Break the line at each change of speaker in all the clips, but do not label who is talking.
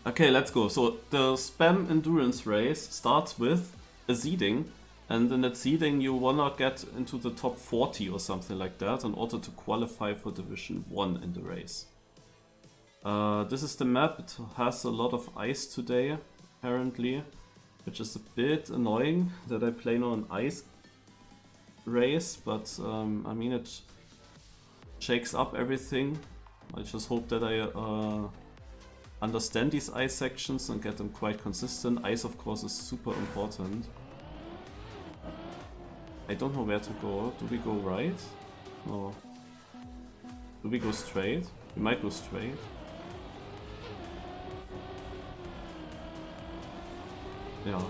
Okay, let's go. So the spam endurance race starts with a seeding, and in that seeding you wanna get into the top 40 or something like that in order to qualify for Division 1 in the race. This is the map. It has a lot of ice today, apparently, which is a bit annoying that I play now an ice race, but I mean it shakes up everything. I just hope that I understand these ice sections and get them quite consistent. Ice, of course, is super important. I don't know where to go. Do we go right? No. Do we go straight? We might go straight. Yeah.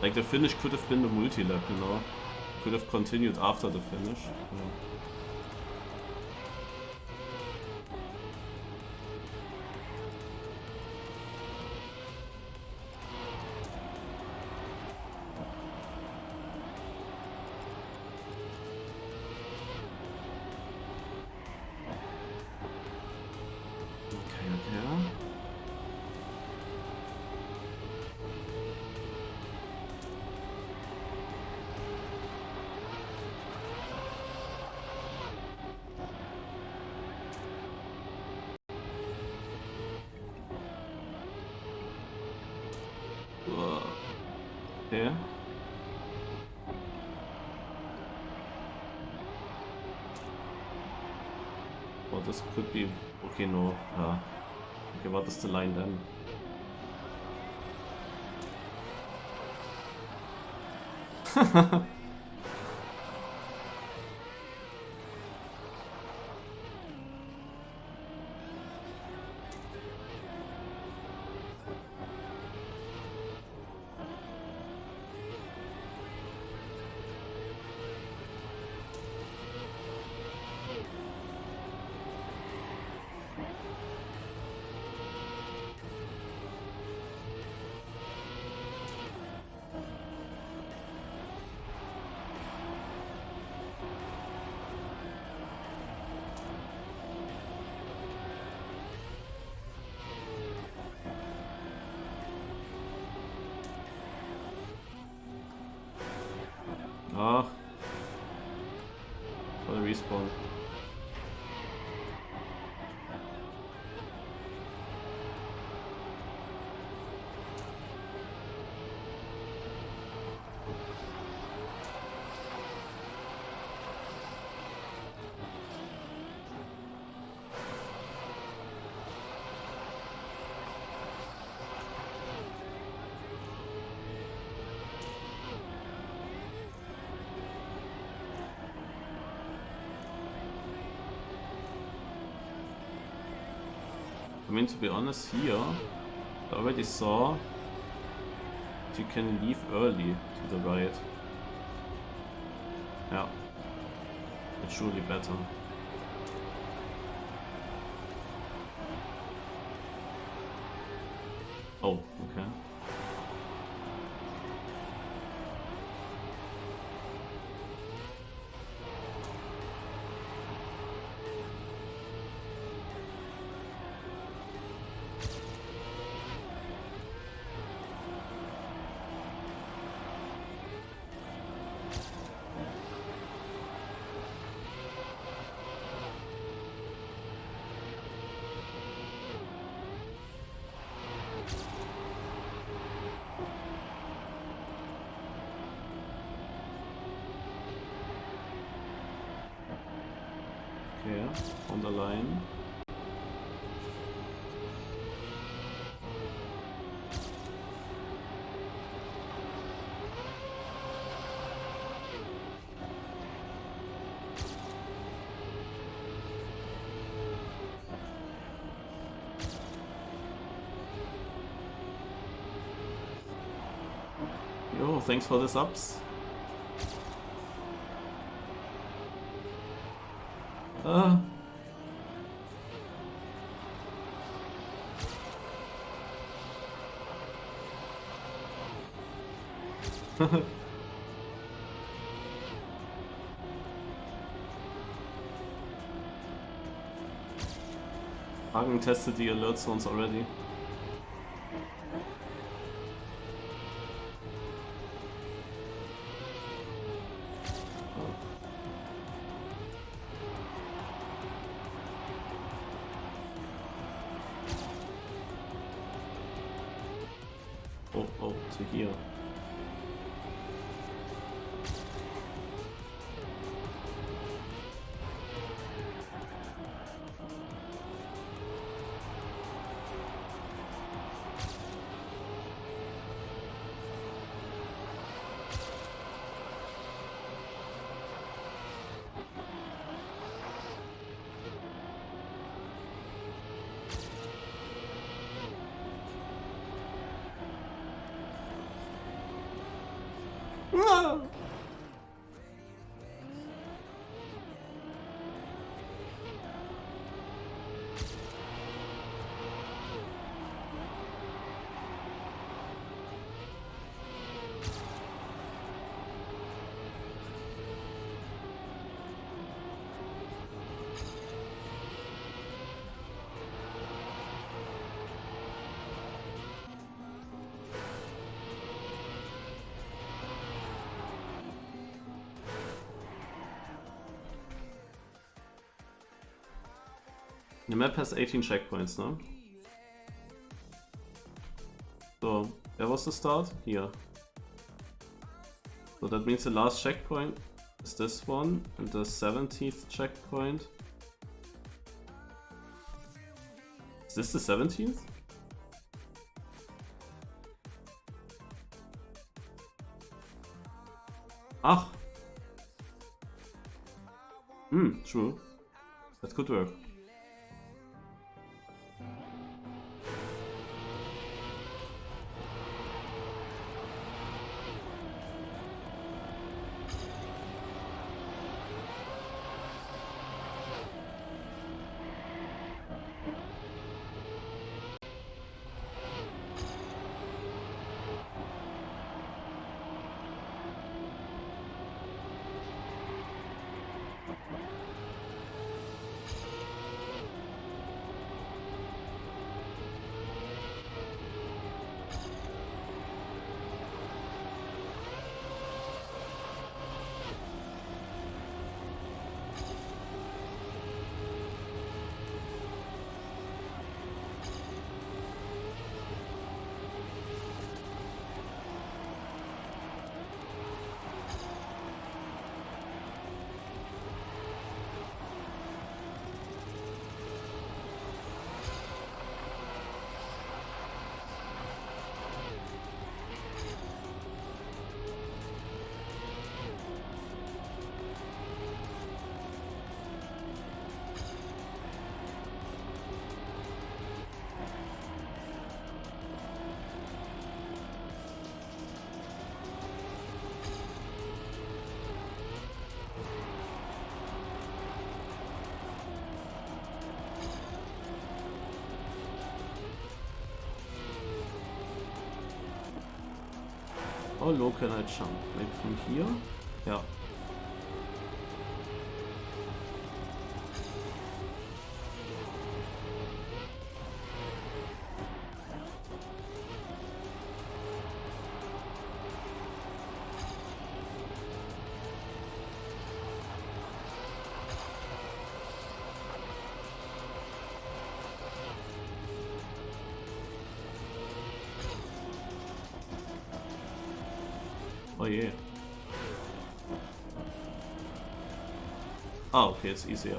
Like the finish could have been the MultiLap, you know? Could have continued after the finish. Yeah. Okay. Oh, this could be... Okay, no. Okay, what is the line then? Ah. For the respawn. I mean, to be honest, here, I already saw that you can leave early to the right. Yeah, it's surely better. Oh, okay. Okay, on the line. Yo, thanks for the subs. Hagn tested the alert zones already. Oh, to here. The map has 18 checkpoints now. So, where was the start? Here. So that means the last checkpoint is this one, and the 17th checkpoint. Is this the 17th? Ach! True. That could work. How low can I jump? Maybe from here? Yeah. Oh yeah. Oh, okay, it's easier.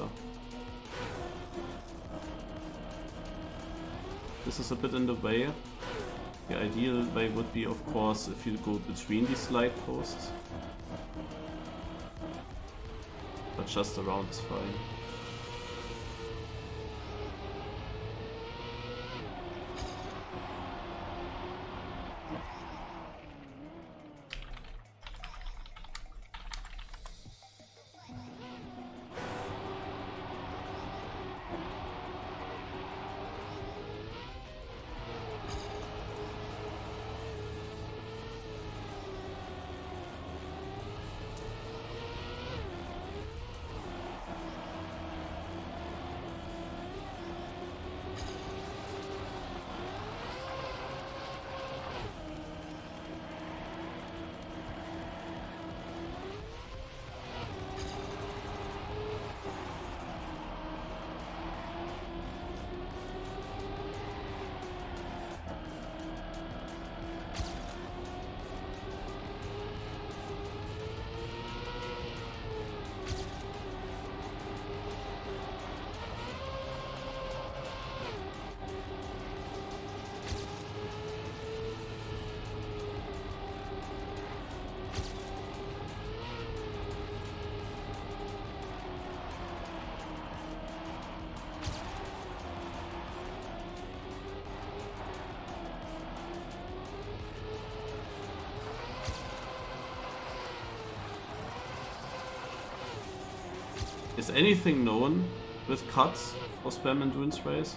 This is a bit in the way. The ideal way would be, of course, if you go between these light posts. But just around is fine. Is anything known with cuts for spam endurance race?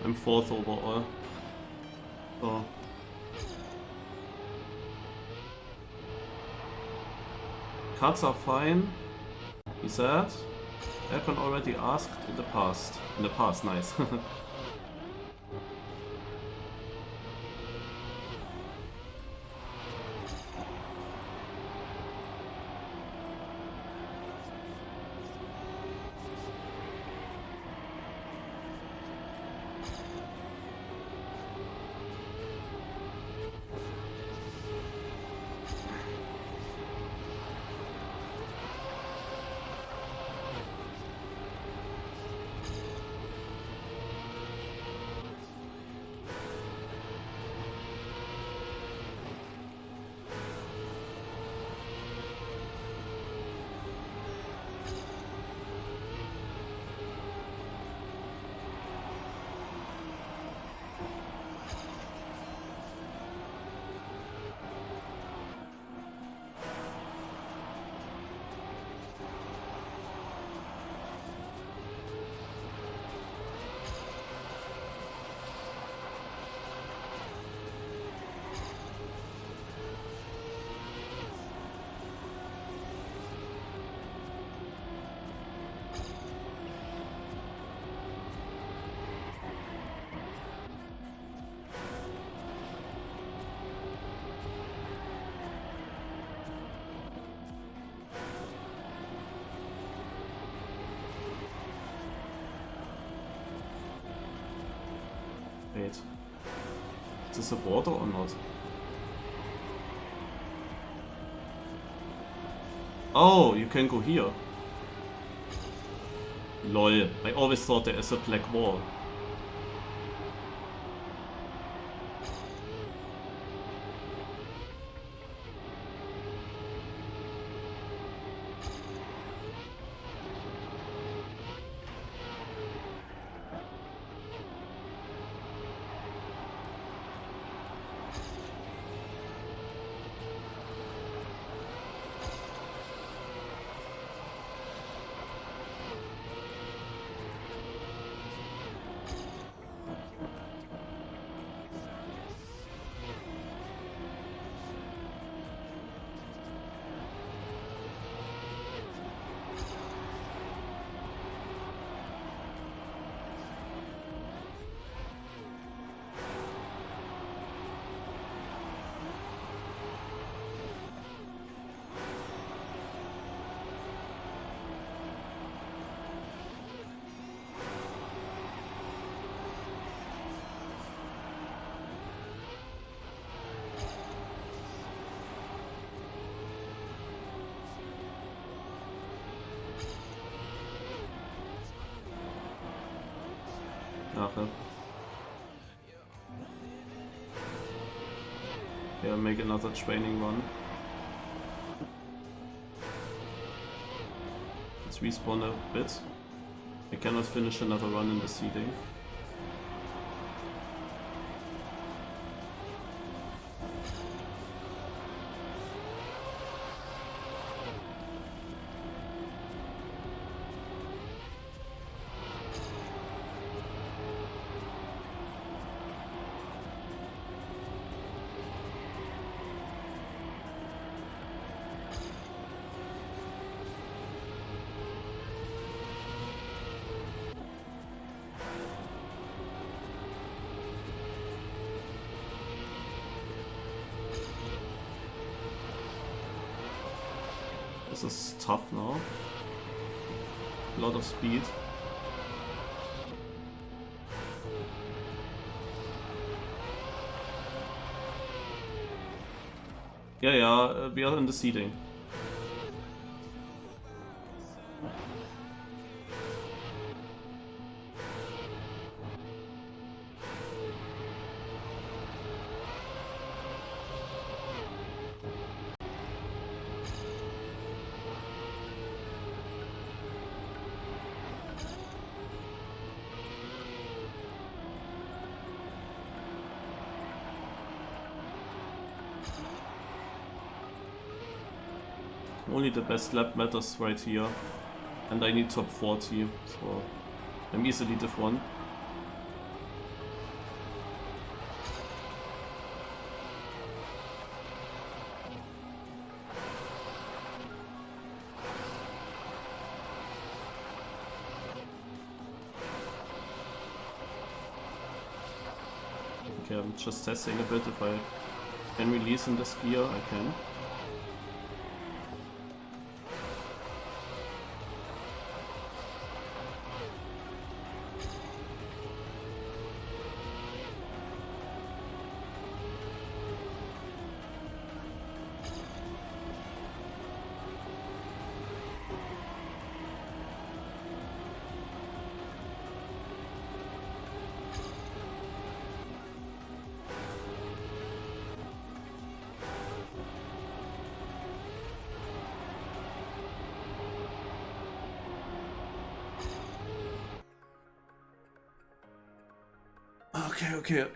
I'm 4th overall. So. Cards are fine, he said. Elkon already asked in the past. In the past, nice. Is this a water or not? Oh, you can go here. Lol, I always thought there is a black wall. Okay. Yeah, make another training run. Let's respawn a bit. I cannot finish another run in the seeding. This is tough now. A lot of speed. Yeah, we are in the seeding. Only the best lap matters right here. And I need top 40, so I'm easily div 1. Okay, I'm just testing a bit if I can release in this gear, I can. Okay.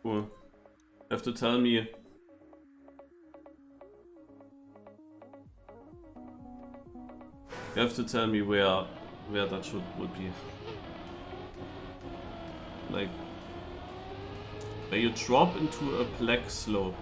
Cool. You have to tell me. You have to tell me where that would be. Like where you drop into a black slope.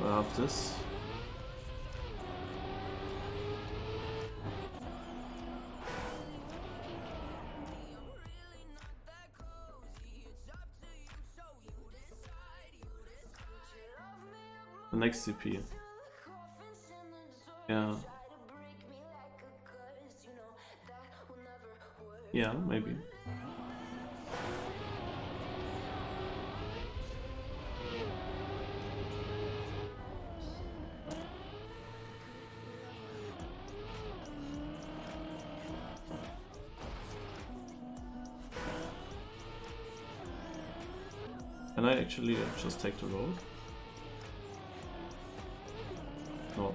I have this. The next CP. Yeah. Yeah, maybe. Can I actually just take the road? No.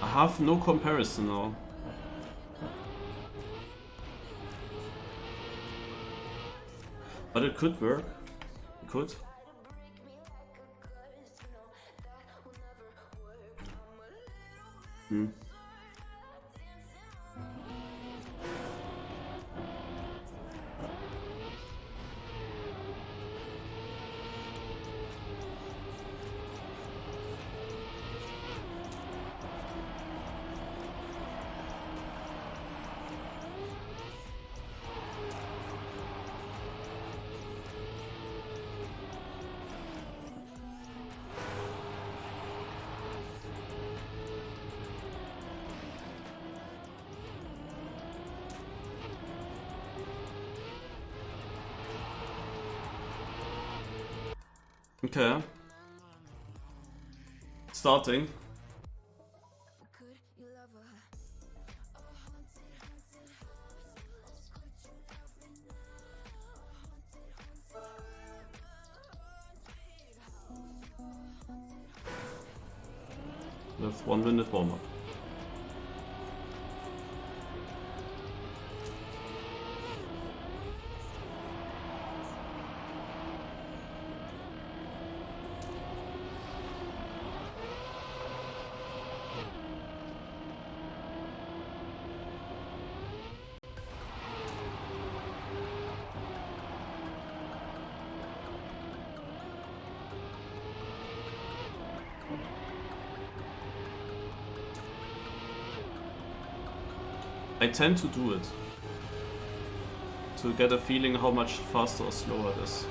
I have no comparison now. But it could work. It could. Hmm. Okay. Starting. With 1 minute warm up. I tend to do it to get a feeling how much faster or slower it is.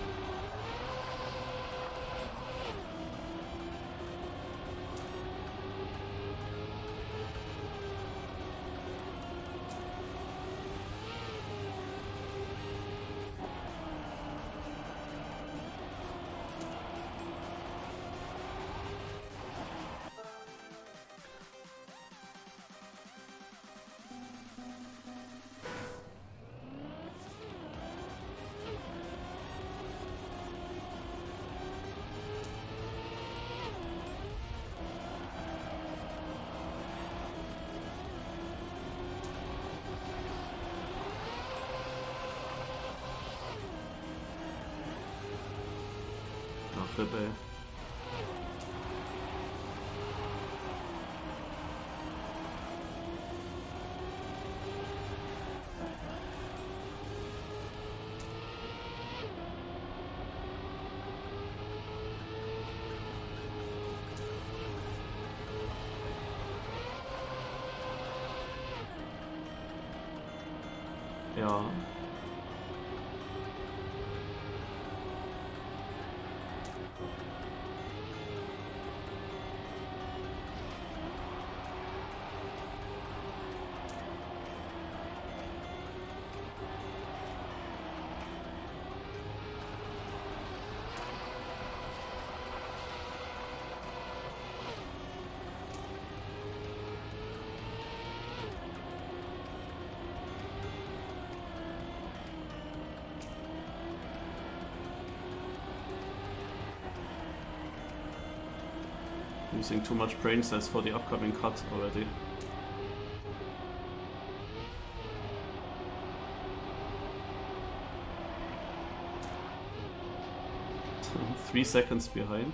Rebel. Ja. Using too much brain cells for the upcoming cut already. 3 seconds behind.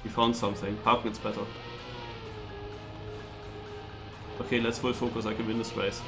We found something. Hagn, better. Okay, let's full focus. I can win this race.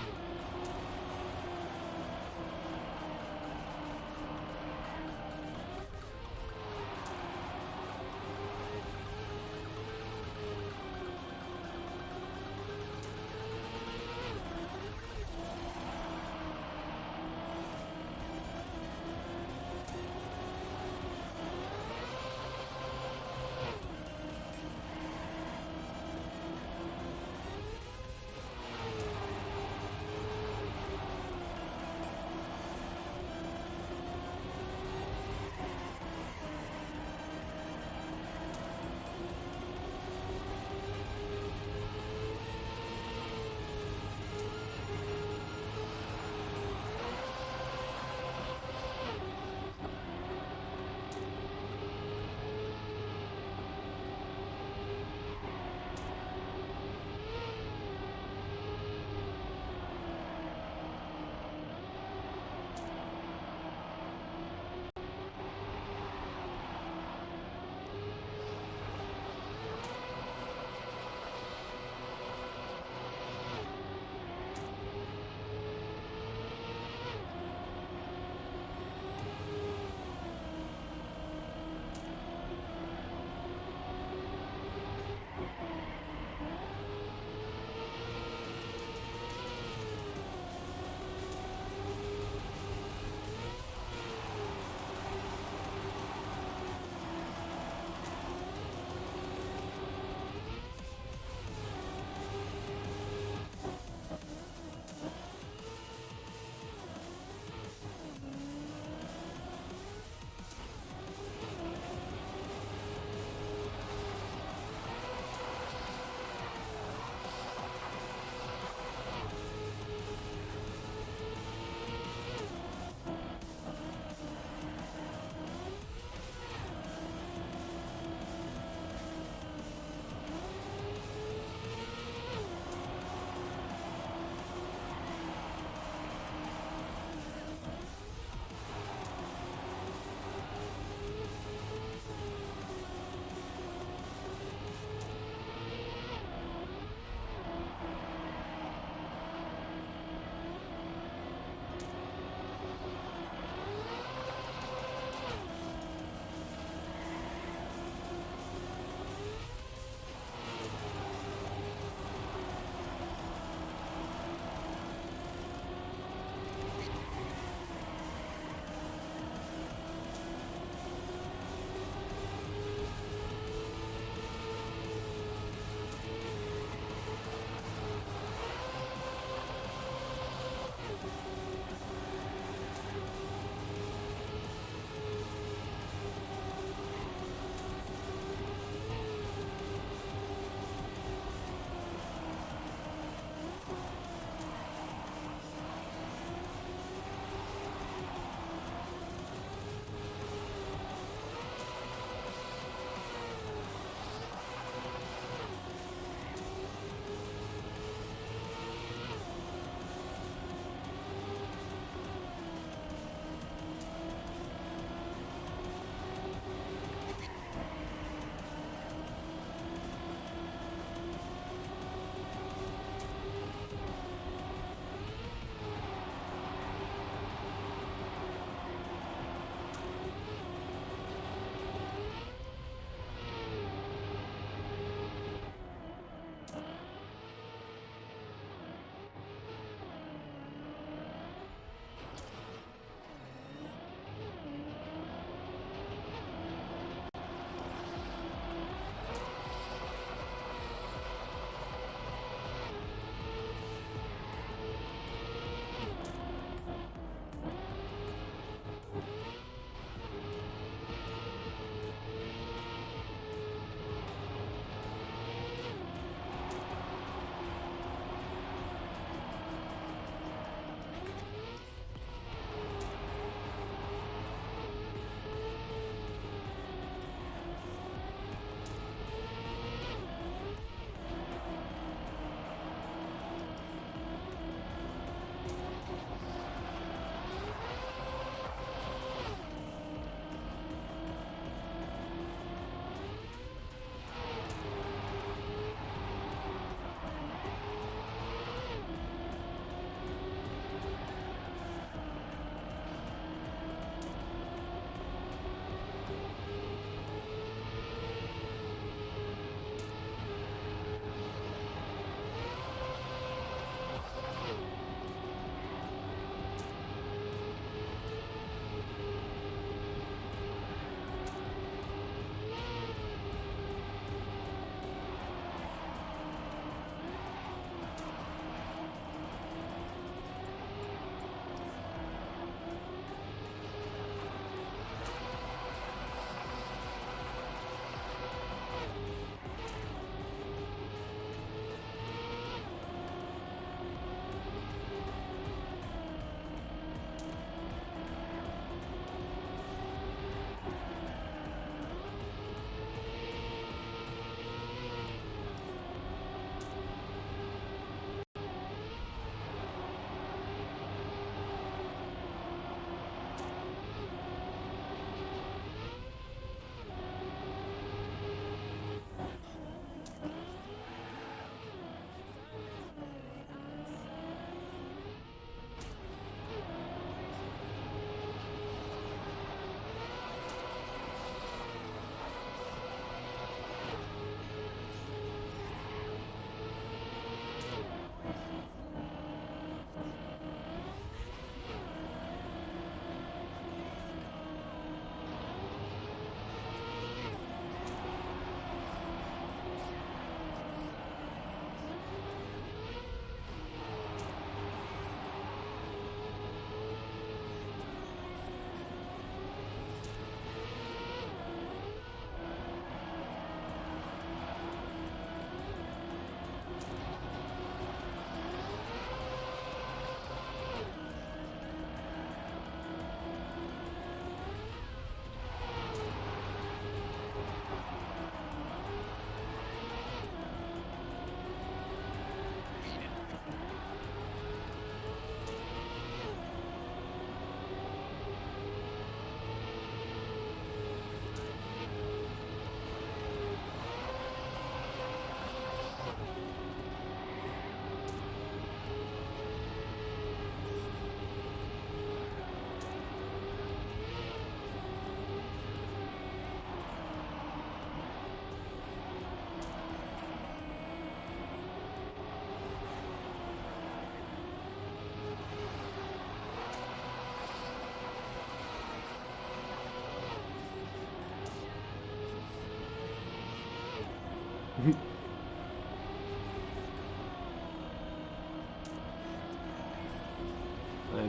I'm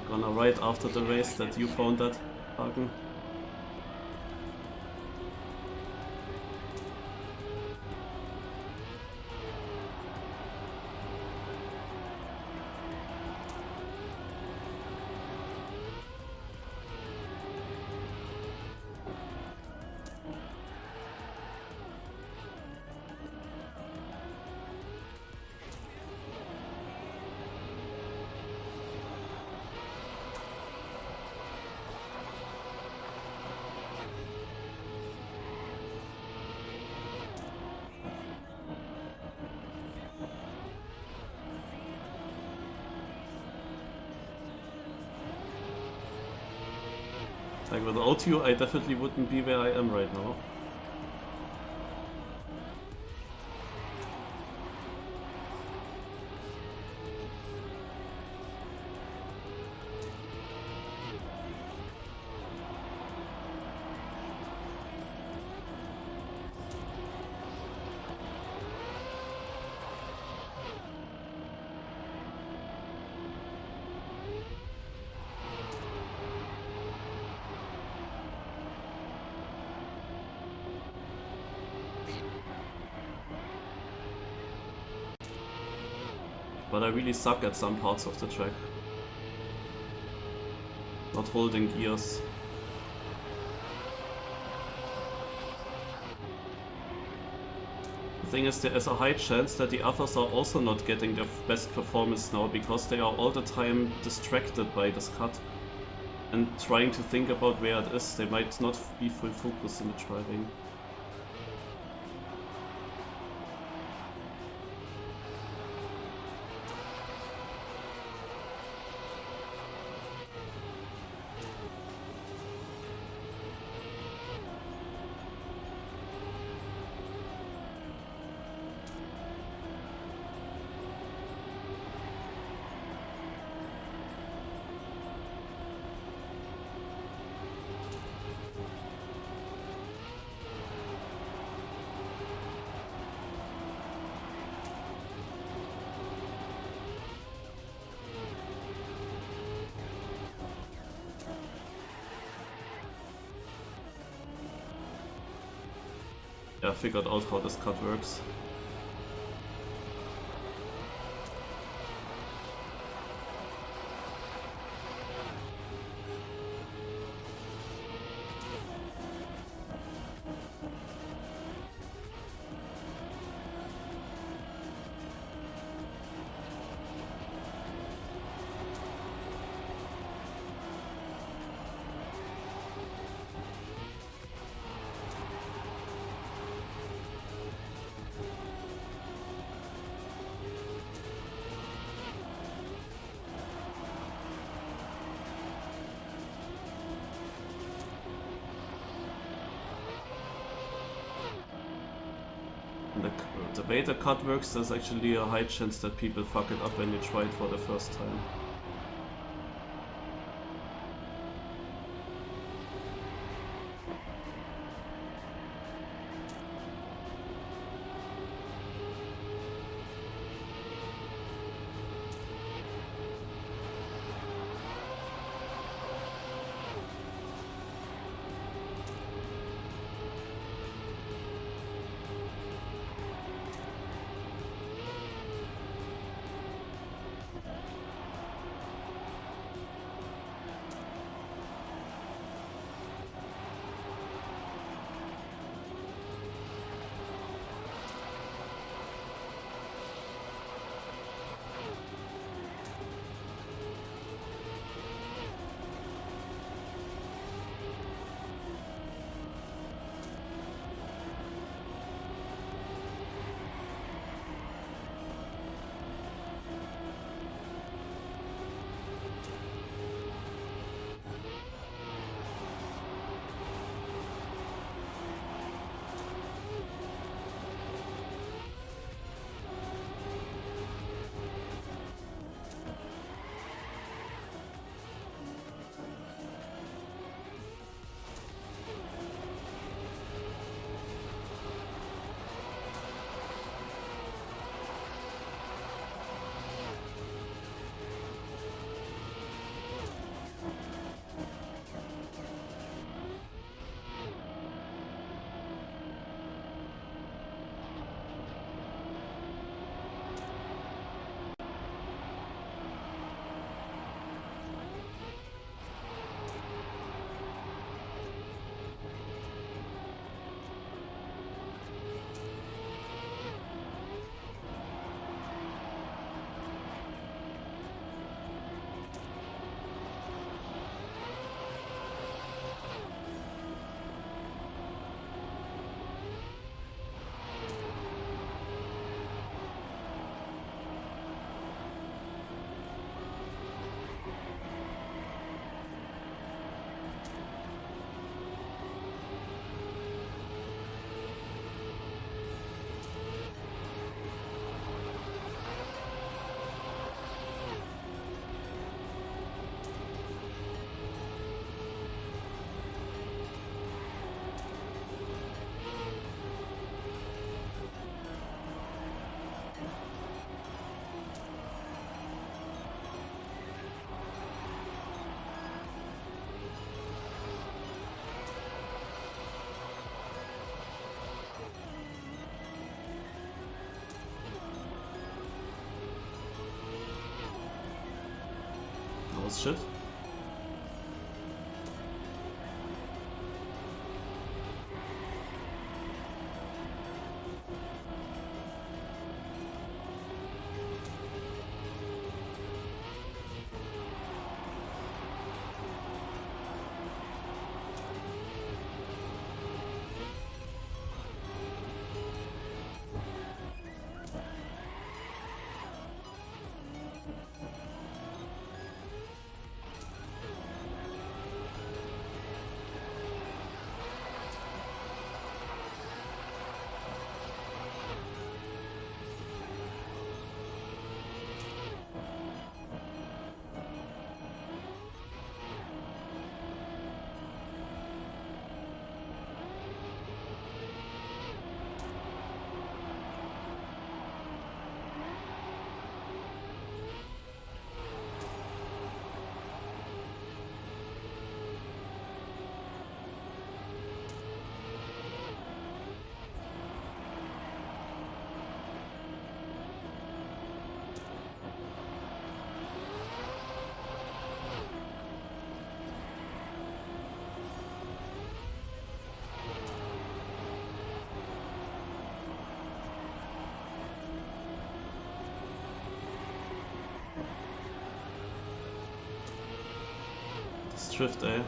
gonna write after the race that you found that, Hagen. Like without you, I definitely wouldn't be where I am right now. But I really suck at some parts of the track. Not holding gears. The thing is, there is a high chance that the others are also not getting their best performance now because they are all the time distracted by this cut and trying to think about where it is. They might not be full focus in the driving. Yeah, I figured out how this cut works. The way the cut works, there's actually a high chance that people fuck it up when you try it for the first time. was shit. This drift, eh?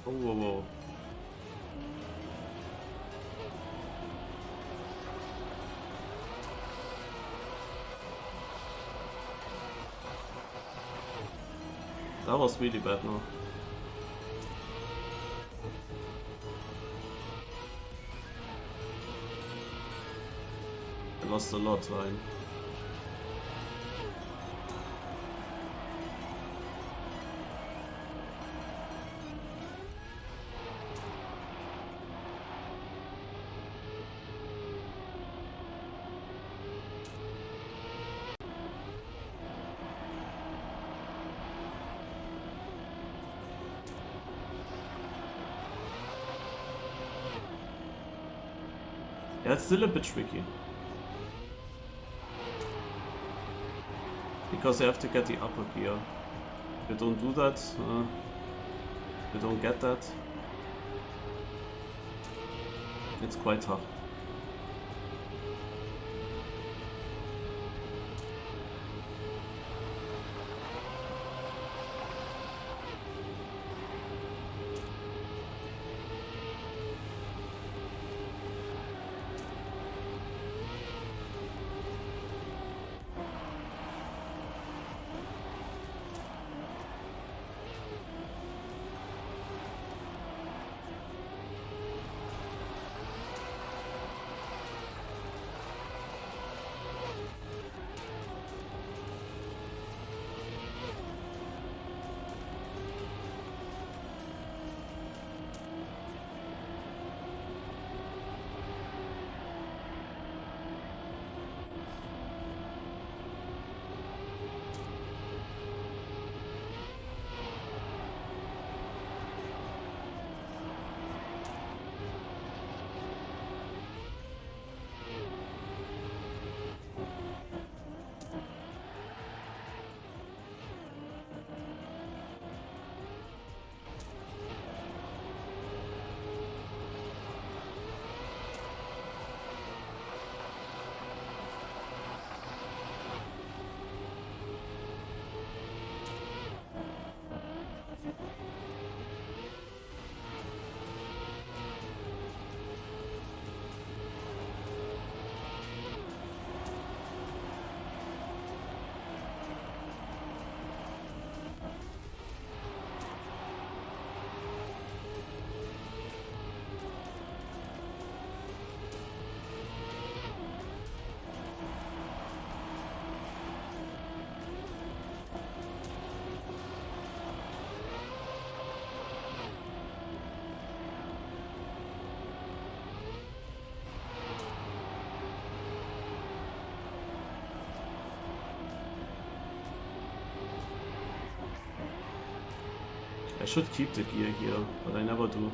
Oh, whoa, whoa. That was really bad now. I lost a lot, right? Yeah, it's still a bit tricky. Because you have to get the upper gear. If you don't do that, you don't get that. It's quite tough. I should keep the gear here, but I never do.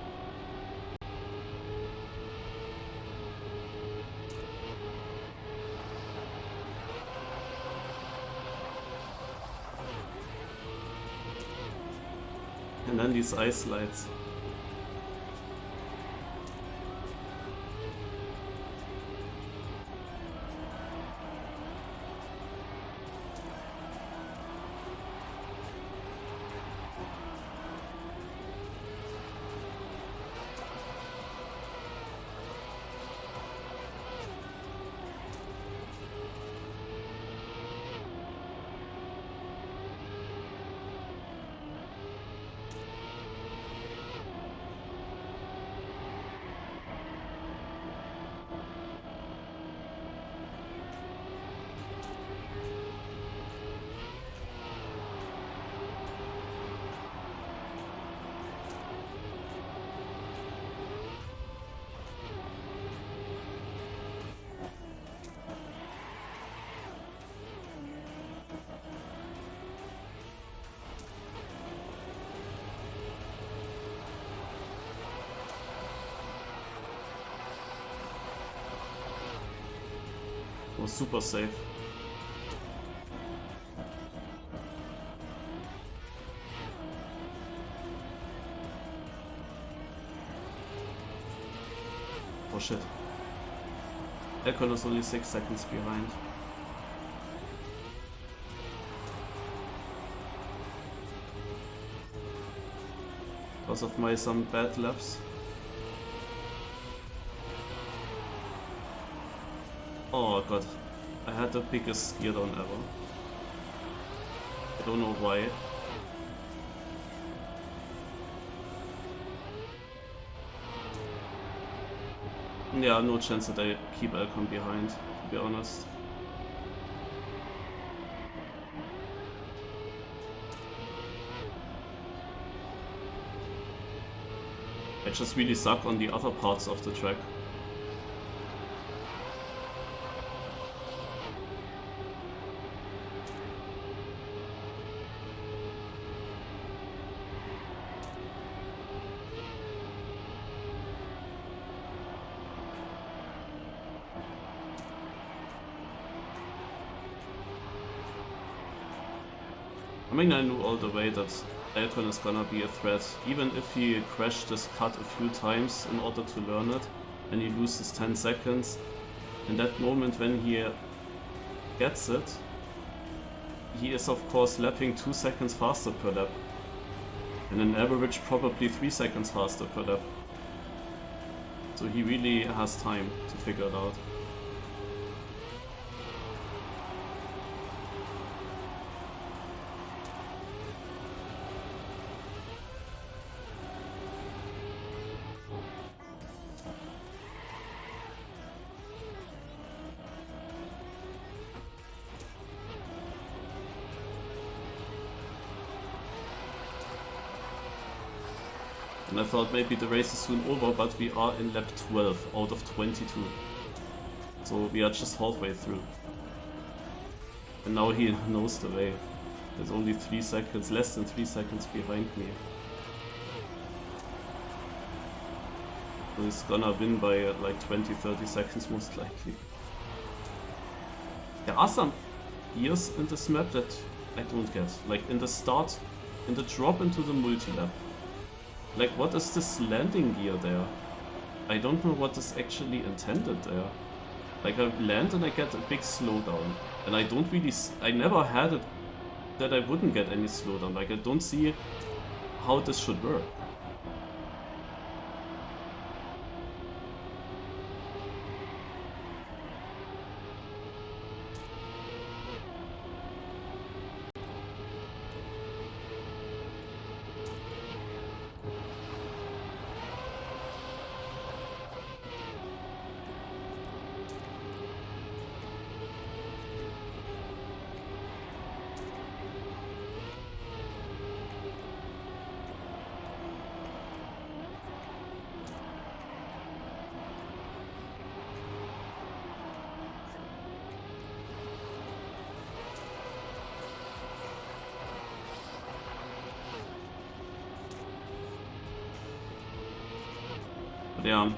And then these ice slides. Was super safe. Oh shit. Econ is only 6 seconds behind. Because of my some bad laps. Oh god, I had the biggest gear down ever. I don't know why. Yeah, no chance that I keep Alcon behind, to be honest. I just really suck on the other parts of the track. I mean, I knew all the way that Alcon is gonna be a threat, even if he crashed this cut a few times in order to learn it, and he loses 10 seconds. In that moment when he gets it, he is of course lapping 2 seconds faster per lap, and an average probably 3 seconds faster per lap. So he really has time to figure it out. And I thought maybe the race is soon over, but we are in lap 12 out of 22. So we are just halfway through. And now he knows the way. There's only 3 seconds, less than 3 seconds behind me. So he's gonna win by like 20-30 seconds most likely. There are some gears in this map that I don't get. Like in the start, in the drop into the MultiLap. Like, what is this landing gear there? I don't know what is actually intended there. Like, I land and I get a big slowdown. And I don't really... I never had it that I wouldn't get any slowdown. Like, I don't see how this should work. But yeah,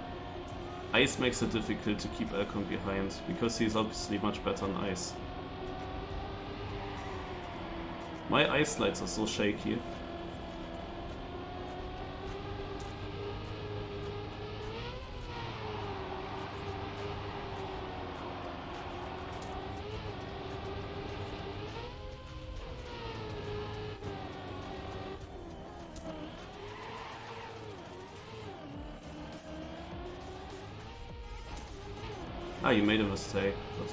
ice makes it difficult to keep Elcon behind, because he's obviously much better on ice. My ice slides are so shaky. Ah, you made a mistake, but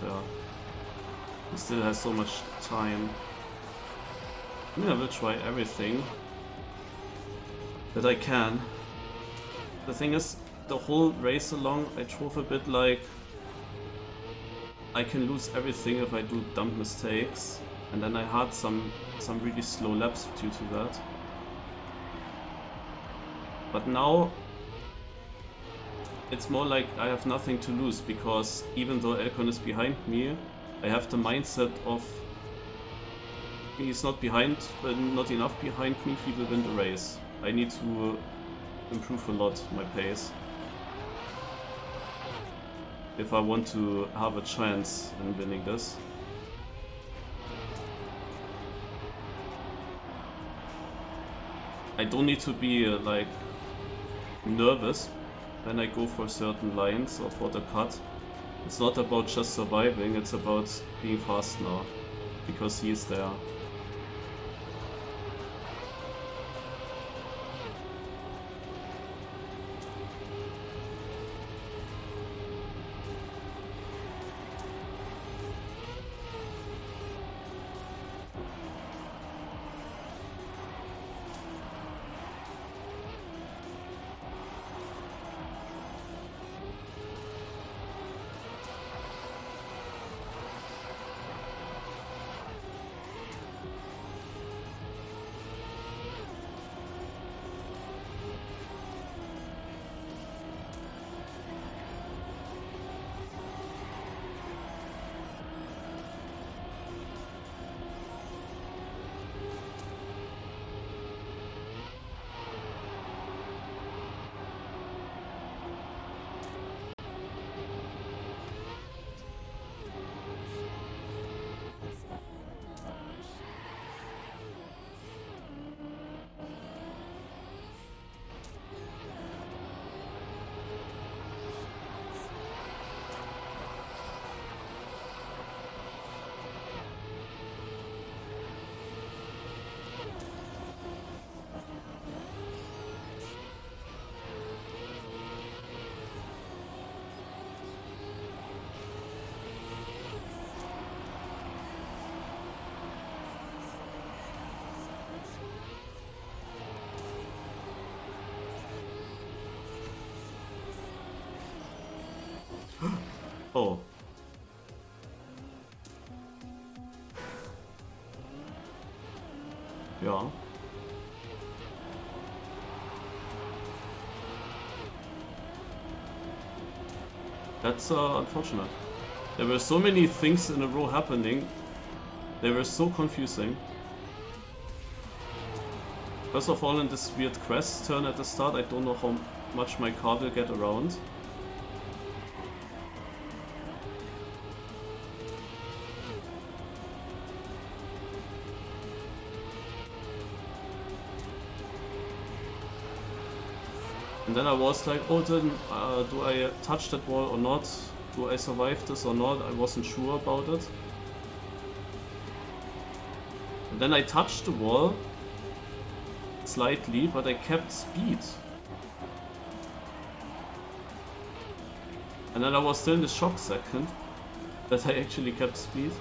he still has so much time. I mean, I will try everything that I can. The thing is, the whole race along, I drove a bit like I can lose everything if I do dumb mistakes, and then I had some really slow laps due to that. But now it's more like I have nothing to lose, because even though Elcon is behind me, I have the mindset of he's not behind, but not enough behind me, he will win the race. I need to improve a lot my pace if I want to have a chance in winning this. I don't need to be like nervous when I go for certain lines or for the cut. It's not about just surviving, it's about being fast now, because he is there. Oh. Ja. That's unfortunate. There were so many things in a row happening. They were so confusing. First of all, in this weird crest turn at the start, I don't know how much my car will get around. And then I was like, oh, then do I touch that wall or not? Do I survive this or not? I wasn't sure about it. And then I touched the wall slightly, but I kept speed. And then I was still in the shock second that I actually kept speed.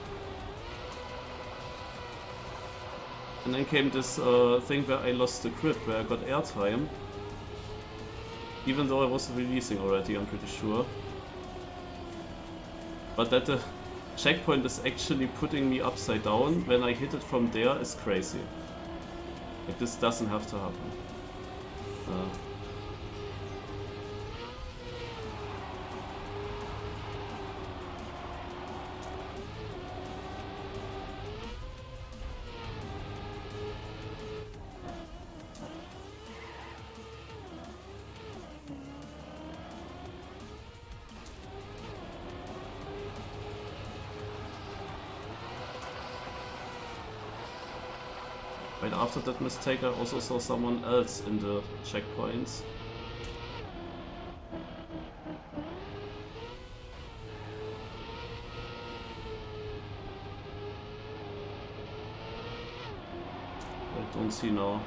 And then came this thing where I lost the grip, where I got airtime. Even though I was releasing already, I'm pretty sure. But that the checkpoint is actually putting me upside down when I hit it from there is crazy. Like, this doesn't have to happen. right after that mistake I also saw someone else in the checkpoints. I don't see now.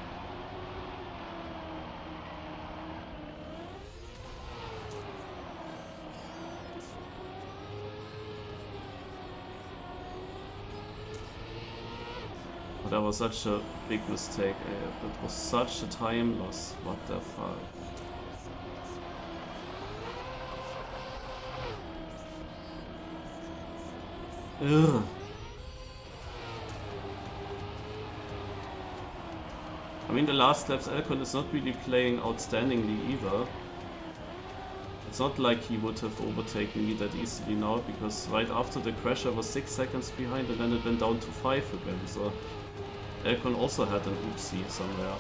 That was such a big mistake, that was such a time loss, what the fuck. Ugh. I mean, the last laps Elcon is not really playing outstandingly either. It's not like he would have overtaken me that easily now, because right after the crash I was 6 seconds behind and then it went down to 5 again, so Elcon also had an oopsie somewhere.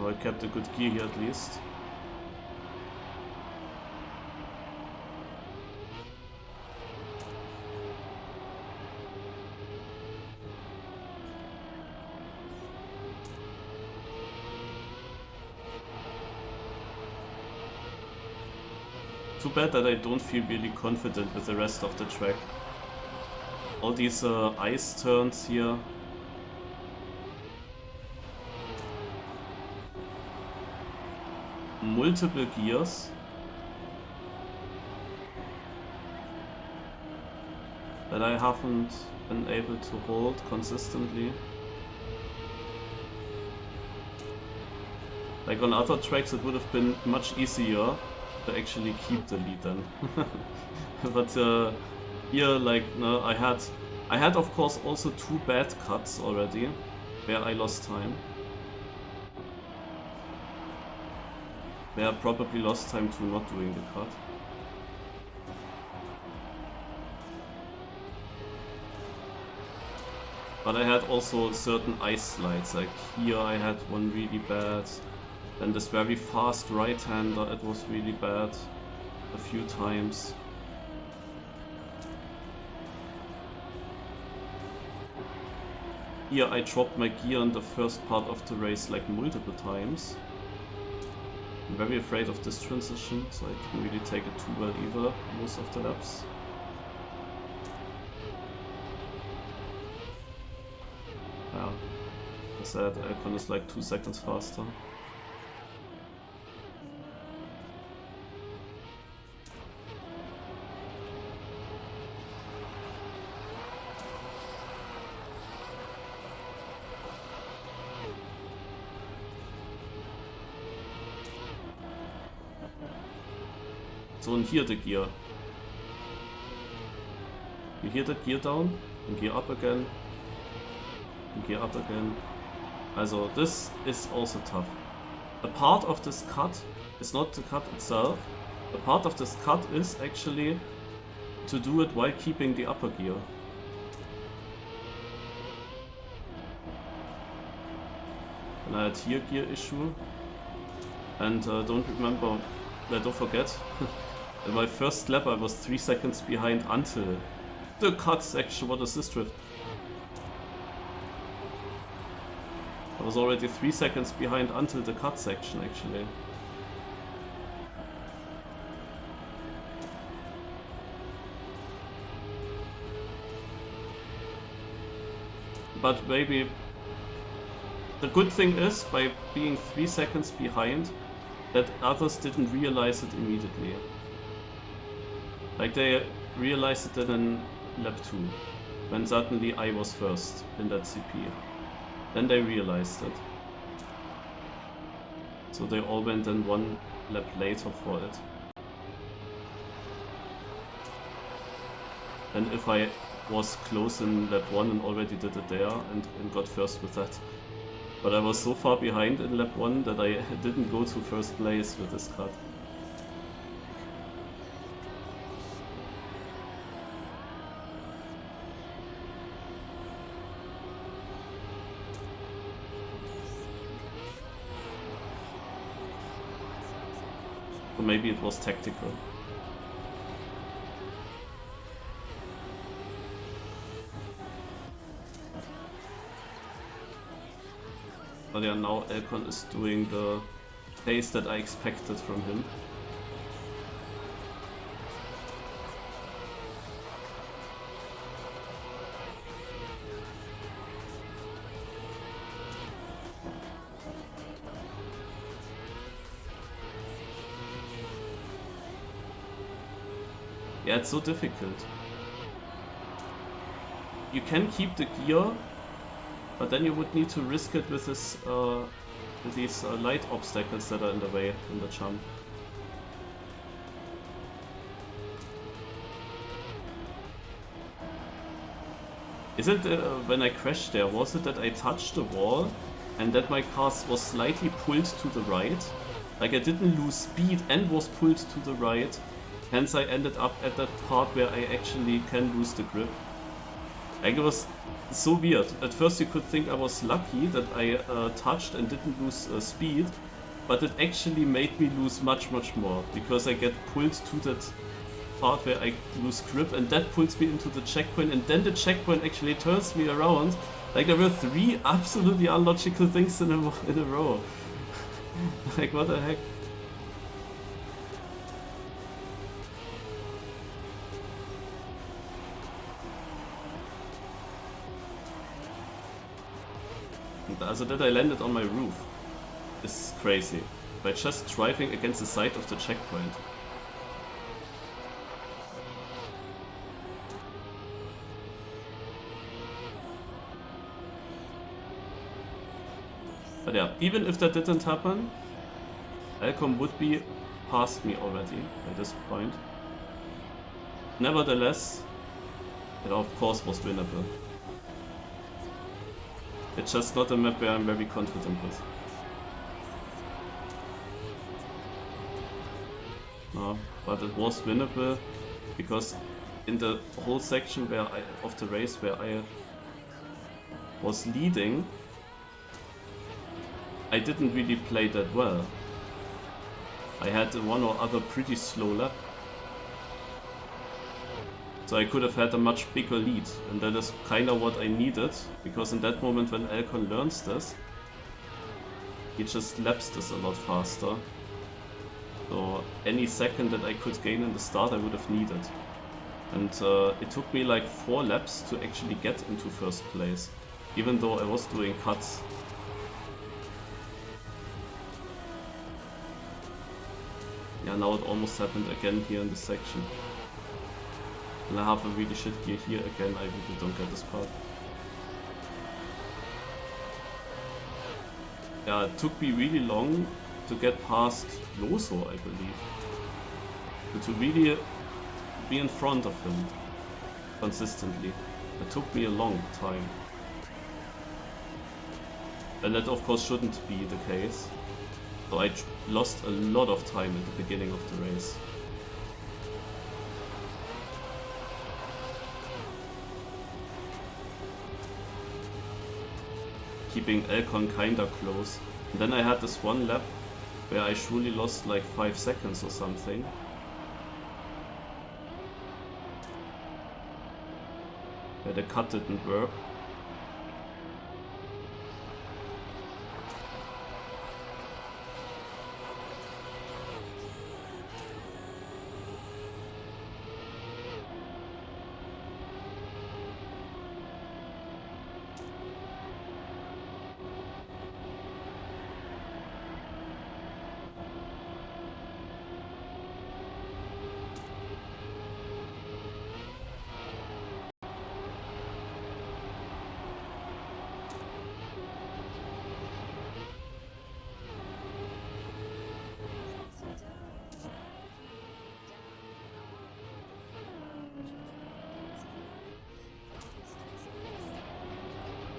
I kept a good gear here at least. Too bad that I don't feel really confident with the rest of the track. All these ice turns here. Multiple gears that I haven't been able to hold consistently. Like on other tracks it would have been much easier to actually keep the lead then. But here, like, no, I had of course also 2 bad cuts already where I lost time. Where I probably lost time to not doing the cut. But I had also certain ice slides, like here I had one really bad, then this very fast right-hander, it was really bad a few times. Here I dropped my gear in the first part of the race like multiple times. I'm very afraid of this transition, so I didn't really take it too well either most of the laps. Yeah, as I said, Elcon is like 2 seconds faster. So, and here the gear. You hear that gear down, and gear up again, and gear up again. Also, this is also tough. A part of this cut is not the cut itself. A part of this cut is actually to do it while keeping the upper gear. And I had here gear issue. And don't forget, In my first lap I was 3 seconds behind until the cut section. What is this drift? I was already 3 seconds behind until the cut section actually. But maybe the good thing is, by being 3 seconds behind, that others didn't realize it immediately. Like they realized it in lap 2, when suddenly I was first in that CP. Then they realized it. So they all went in 1 lap later for it. And if I was close in lap 1 and already did it there and got first with that. But I was so far behind in lap 1 that I didn't go to first place with this cut. Or maybe it was tactical. But yeah, now Elcon is doing the pace that I expected from him. Yeah, it's so difficult. You can keep the gear, but then you would need to risk it with this, these light obstacles that are in the way in the jump. Is it when I crashed there, was it that I touched the wall and that my car was slightly pulled to the right? Like I didn't lose speed and was pulled to the right, hence I ended up at that part where I actually can lose the grip. Like it was so weird. At first you could think I was lucky that I touched and didn't lose speed, but it actually made me lose much more, because I get pulled to that part where I lose grip and that pulls me into the checkpoint, and then the checkpoint actually turns me around. Like there were 3 absolutely illogical things in a row. Like what the heck? Also that I landed on my roof is crazy, by just driving against the side of the checkpoint. But yeah, even if that didn't happen, Elcom would be past me already at this point. Nevertheless, it of course was winnable. It's just not a map where I'm very confident with. No, but it was winnable because in the whole section of the race where I was leading, I didn't really play that well. I had one or other pretty slow lap. So I could have had a much bigger lead, and that is kinda what I needed, because in that moment when Elcon learns this, he just laps this a lot faster. So any second that I could gain in the start I would have needed. And it took me like 4 laps to actually get into first place, even though I was doing cuts. Yeah, now it almost happened again here in this section. And I have a really shit gear here again, I really don't get this part. Yeah, it took me really long to get past Loso, I believe. To really be in front of him consistently. It took me a long time. And that of course shouldn't be the case. So I lost a lot of time at the beginning of the race. Keeping Elcon kinda close. And then I had this one lap where I surely lost like 5 seconds or something. where the cut didn't work.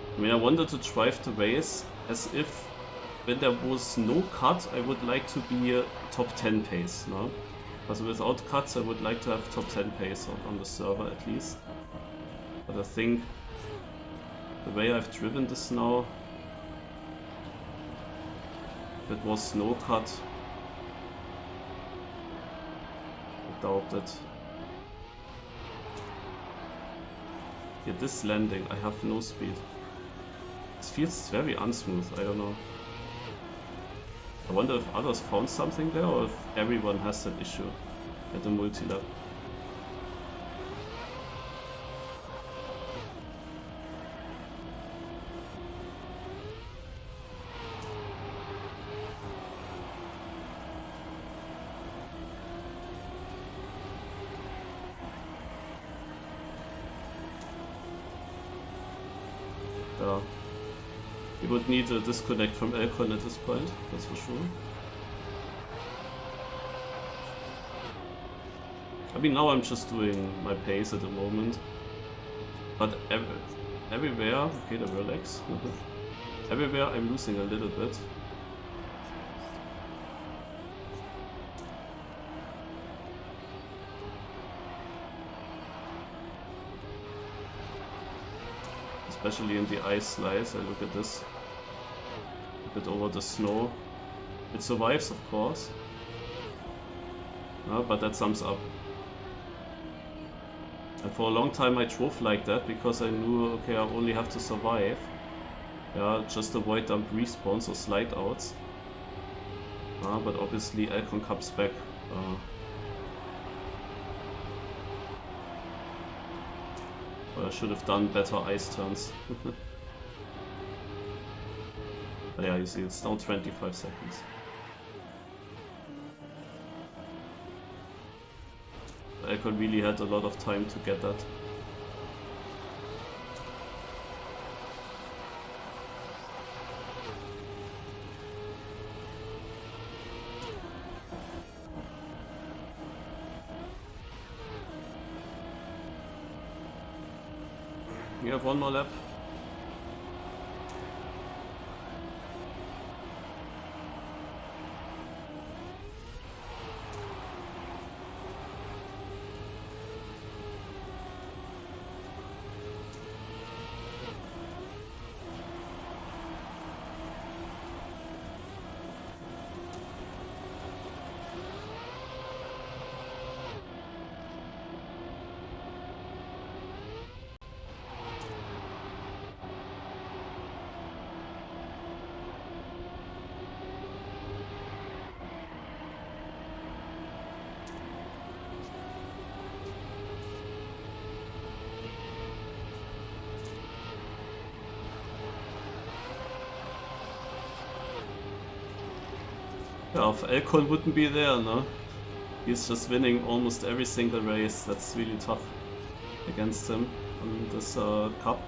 I mean, I wanted to drive the race as if when there was no cut, I would like to be a top 10 pace, no? Because without cuts, I would like to have top 10 pace on the server at least. But I think the way I've driven this now, if it was no cut, I doubt it. Yeah, this landing, I have no speed. It feels very unsmooth, I don't know. I wonder if others found something there or if everyone has that issue at the MultiLap. You would need a disconnect from Elcon at this point, that's for sure. I mean, now I'm just doing my pace at the moment. But everywhere, okay, the relax. Everywhere I'm losing a little bit. Especially in the ice slice, I look at this. A bit over the snow. It survives, of course. But that sums up. And for a long time I drove like that because I knew, okay, I only have to survive. Yeah, just avoid dump respawns or slide outs. But obviously Elcon comes back. I should have done better ice turns. But yeah, you see, it's now 25 seconds. Elcon really had a lot of time to get that. We have one more lap. Yeah, if Elcon wouldn't be there, no? He's just winning almost every single race. That's really tough against him on this cup.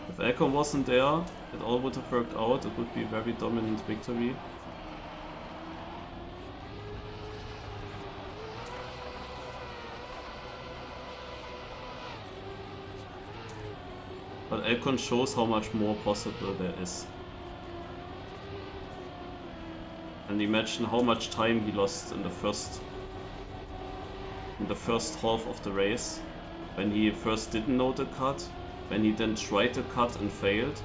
If Elcon wasn't there, it all would have worked out. It would be a very dominant victory. But Elcon shows how much more possible there is. And imagine how much time he lost in the first half of the race, when he first didn't know the cut, when he then tried the cut and failed,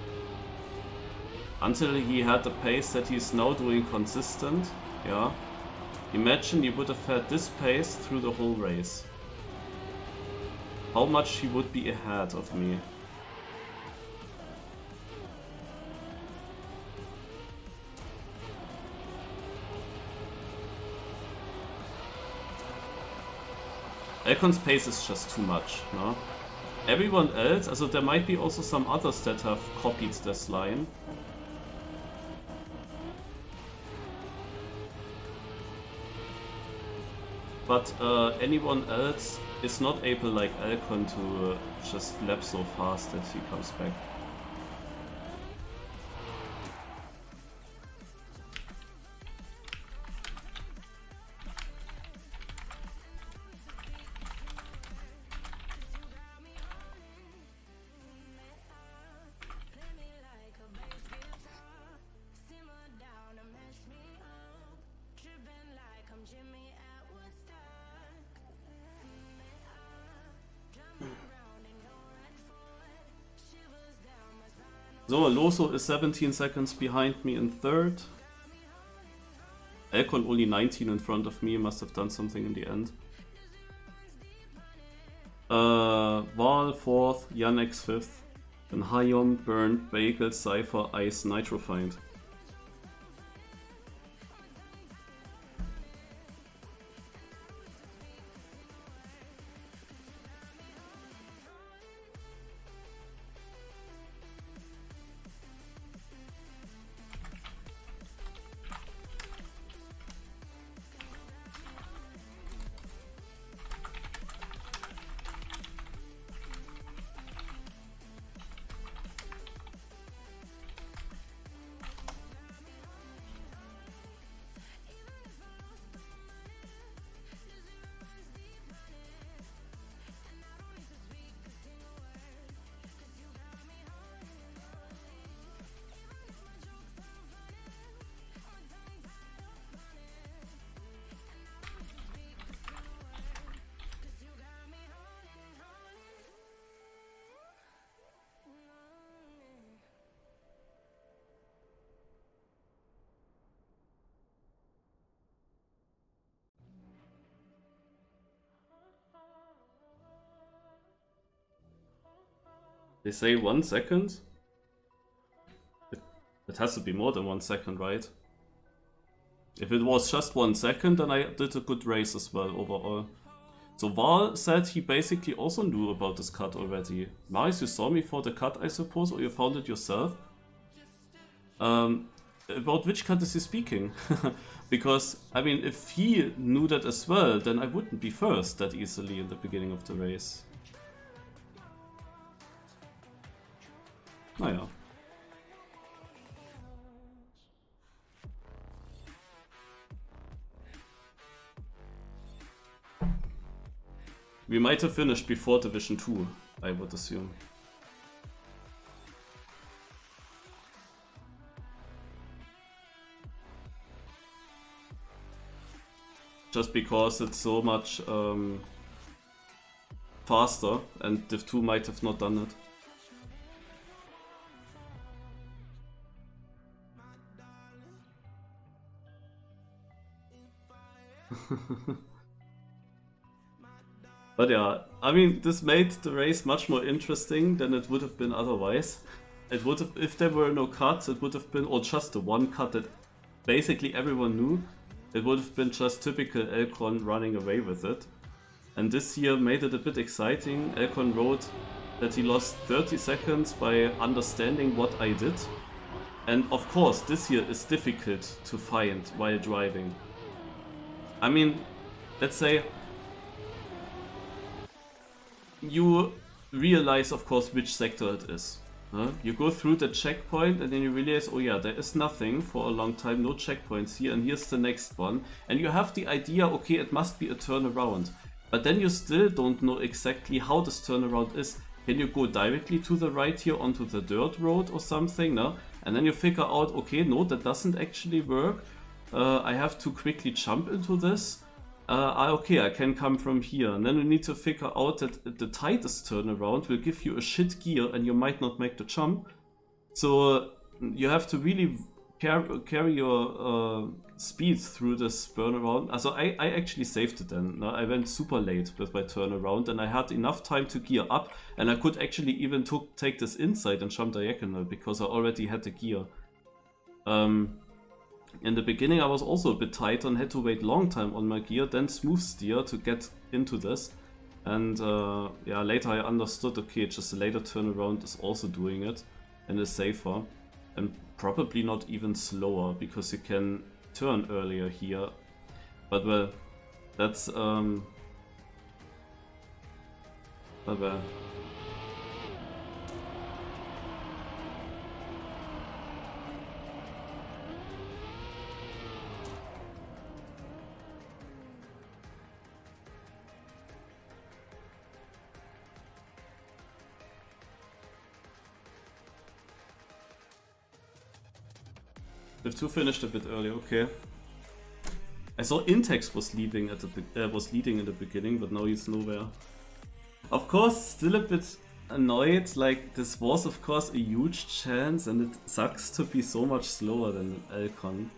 until he had the pace that he's now doing consistent. Yeah, imagine he would have had this pace through the whole race. how much she would be ahead of me. Elkon's pace is just too much, no? Everyone else, also there might be also some others that have copied this line. But anyone else is not able, like Elkon, to just lap so fast that he comes back. So, Loso is 17 seconds behind me in third. Elkon only 19 in front of me, must have done something in the end. Val fourth, Yannex fifth. Then Hayom, Burnt, Bagel, Cypher, Ice, Nitrofind. They say 1 second? It has to be more than 1 second, right? If it was just 1 second, then I did a good race as well overall. So Val said he basically also knew about this cut already. Marius, you saw me for the cut, I suppose, or you found it yourself? About which cut is he speaking? Because, I mean, if he knew that as well, then I wouldn't be first that easily in the beginning of the race. Naja. We might have finished before Division 2, I would assume. Just because it's so much faster, and Div 2 might have not done it. But yeah, I mean, this made the race much more interesting than it would have been otherwise. It would have, if there were no cuts, it would have been, or just the one cut that basically everyone knew, it would have been just typical Elkon running away with it. And this year made it a bit exciting. Elkon wrote that he lost 30 seconds by understanding what I did. And of course, this year is difficult to find while driving. I mean, let's say you realize, of course, which sector it is. You go through the checkpoint and then you realize, oh yeah, there is nothing for a long time, no checkpoints here, and here's the next one. And you have the idea, okay, it must be a turnaround. But then you still don't know exactly how this turnaround is. Can you go directly to the right here onto the dirt road or something, no? And then you figure out, okay, no, that doesn't actually work. I have to quickly jump into this. Okay, I can come from here. And then you need to figure out that the tightest turnaround will give you a shit gear and you might not make the jump. So you have to really carry your speed through this burnaround. So I actually saved it then. No? I went super late with my turnaround and I had enough time to gear up, and I could actually even take this inside and jump diagonal because I already had the gear. In the beginning I was also a bit tight and had to wait long time on my gear, then smooth steer to get into this. And yeah, later I understood, okay, just a later turnaround is also doing it and is safer. And probably not even slower, because you can turn earlier here. But well, that's but well. Div2 finished a bit early, okay. I saw Intex was leading in the beginning, but now he's nowhere. Of course, still a bit annoyed. Like, this was of course a huge chance, and it sucks to be so much slower than Elcon.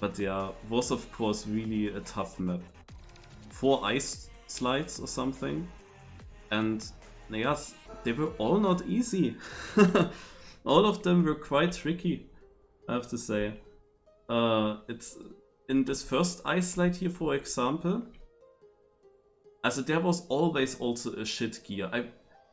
But yeah, was of course really a tough map. 4 ice slides or something, and yes, they were all not easy. All of them were quite tricky, I have to say. It's in this first ice slide here, for example. Also there was always also a shit gear.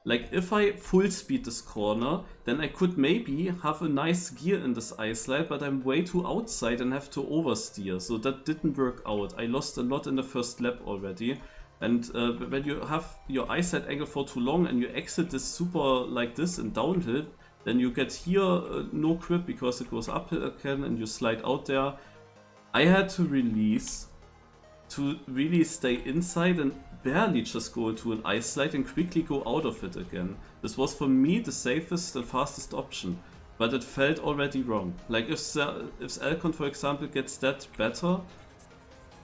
Like, if I full speed this corner, then I could maybe have a nice gear in this ice slide, but I'm way too outside and have to oversteer, so that didn't work out. I lost a lot in the first lap already. And when you have your ice slide angle for too long and you exit this super like this in downhill, then you get here no grip because it goes uphill again and you slide out there. I had to release to really stay inside and barely just go into an ice slide and quickly go out of it again. This was for me the safest and fastest option, but it felt already wrong. Like, if Elcon, for example, gets that better,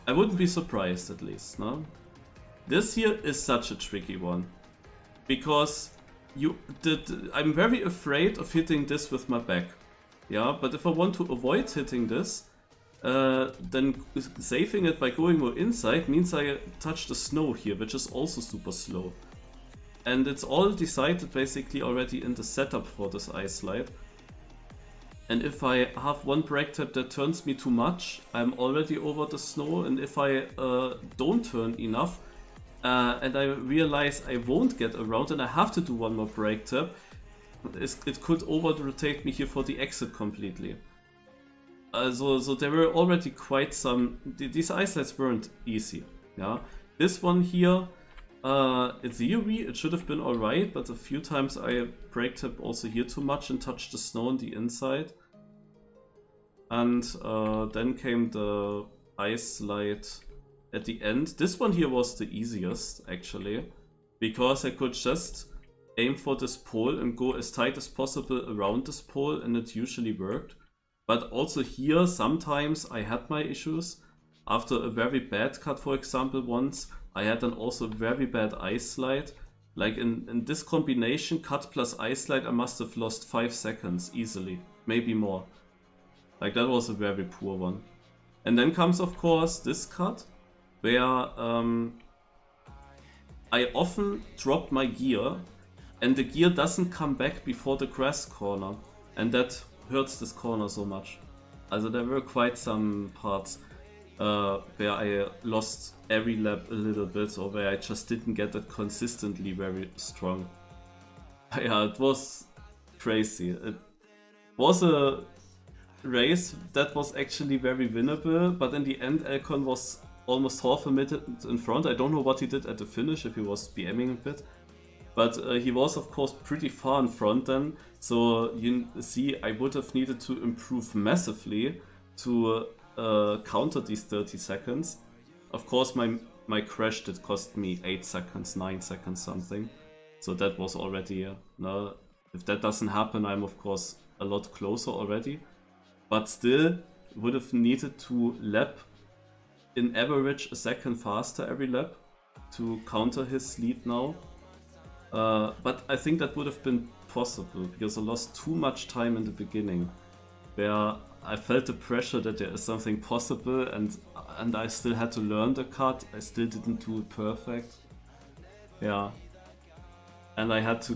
I wouldn't be surprised, at least, no? This here is such a tricky one, because I'm very afraid of hitting this with my back. Yeah, but if I want to avoid hitting this, then saving it by going more inside means I touch the snow here, which is also super slow. And it's all decided basically already in the setup for this ice slide. And if I have one brake tap that turns me too much, I'm already over the snow. And if I don't turn enough, and I realize I won't get around and I have to do one more brake tap, it could over-rotate me here for the exit completely. So there were already quite some... These ice slides weren't easy. Yeah, this one here, in theory it should have been alright, but a few times I brake tapped also here too much and touched the snow on the inside. And then came the ice slide at the end. This one here was the easiest, actually, because I could just aim for this pole and go as tight as possible around this pole, and it usually worked. But also here, sometimes I had my issues. After a very bad cut, for example, once, I had then also a very bad ice slide. Like in this combination, cut plus ice slide, I must have lost 5 seconds easily, maybe more. Like, that was a very poor one. And then comes, of course, this cut, where I often drop my gear, and the gear doesn't come back before the grass corner. And that hurts this corner so much. Also there were quite some parts where I lost every lap a little bit, or where I just didn't get it consistently very strong. Yeah, it was crazy. It was a race that was actually very winnable, but in the end Elcon was almost half a minute in front. I don't know what he did at the finish, if he was BMing a bit. But he was of course pretty far in front then, so you see I would have needed to improve massively to counter these 30 seconds. Of course my crash did cost me 8 seconds, 9 seconds something, so that was already, no, if that doesn't happen I'm of course a lot closer already, but still would have needed to lap in average a second faster every lap to counter his lead now. But I think that would have been possible, because I lost too much time in the beginning, where I felt the pressure that there is something possible, and I still had to learn the cut. I still didn't do it perfect. Yeah. And I had to